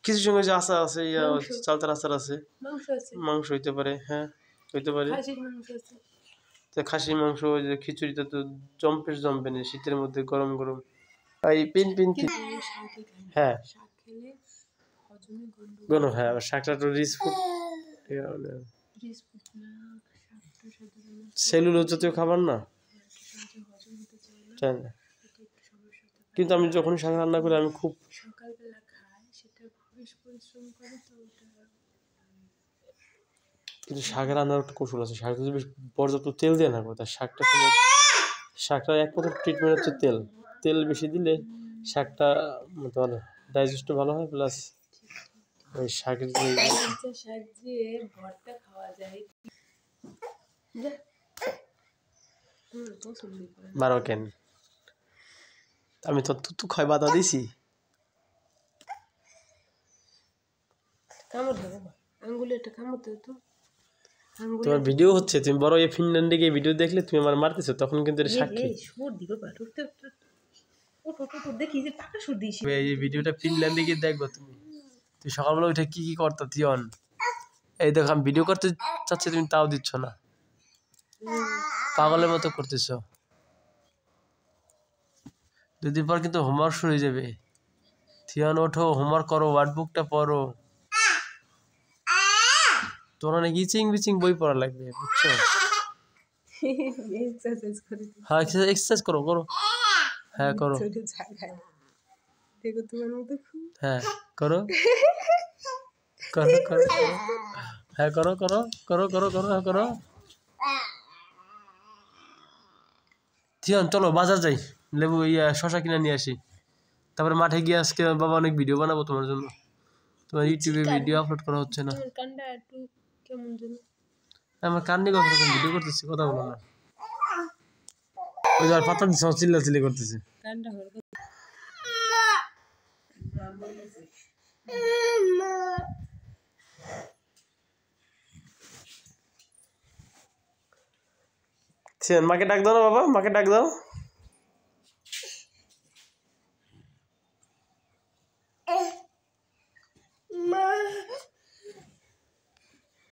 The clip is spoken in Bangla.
কিছু সঙ্গে যে আচার আছে, চালতার আচার আছে, মাংস হইতে পারে, হ্যাঁ হইতে পারে। খাসির মাংস, ওই যে খিচুড়িটা তো জম্পে না শীতের মধ্যে গরম গরম। এই পিন হ্যাঁ গরম, হ্যাঁ শাকটা তো রিচ ফুড, সেলুলোজ জাতীয় খাবার না, কিন্তু আমি যখন শাক রান্না করি আমি খুব কিন্তু শাকের রান্নার একটা কৌশল আছে। শাক যদি বেশ পর্যাপ্ত তেল দিয়ে না করে, তার শাকটার একমাত্র ট্রিটমেন্ট হচ্ছে তেল বেশি দিলে শাকটা তোমার ডাইজেস্টও ভালো হয়, প্লাস ওই শাকের মারো কেন, আমি তো তুতু খাই বাধা দিছি। তোমার ভিডিও হচ্ছে, তুমি বড় এই ফিনল্যান্ডে গিয়ে ভিডিও দেখলে তুমি আমার মারতেছো, তখন কিন্তু এটা সাক্ষী। এই ভিডিওটা ফিনল্যান্ডে গিয়ে দেখবো তুমি সকালবেলা উঠে কি কি করতো থিয়ন। এই দেখো আমি ভিডিও করতে চাচ্ছি, তুমি তাও দিচ্ছ না, পাগলের মতো করতেছ। দুদিন পর কিন্তু হোমওয়ার্ক শুরু হয়ে যাবে। থিয়ন ওঠো, হোমওয়ার্ক করো, ওয়ার্ডবুকটা পড়ো। তোর অনেক ইচিং বিচিং বই পড়া লাগবে, বুঝছো? হ্যাঁ এক্সারসাইজ করো, হ্যাঁ করো, হ্যাঁ করো, হ্যাঁ করো। থিয়ন চলো বাজার যাই, লেবু শশা কিনে নিয়ে আসি, তারপরে মাঠে গিয়ে আজকে বাবা অনেক ভিডিও বানাবো তোমার জন্য। তোমার ইউটিউবে ভিডিও আপলোড করা হচ্ছে না, আমার কান নিয়ে কথা ভিডিও করতেছি, কথা বলো না। ওই পাতা দিচ্ছে, চিল্লাচিল্লি করতেছে। মাকে ডাক দাও না বাবা, মাকে ডাক দাও।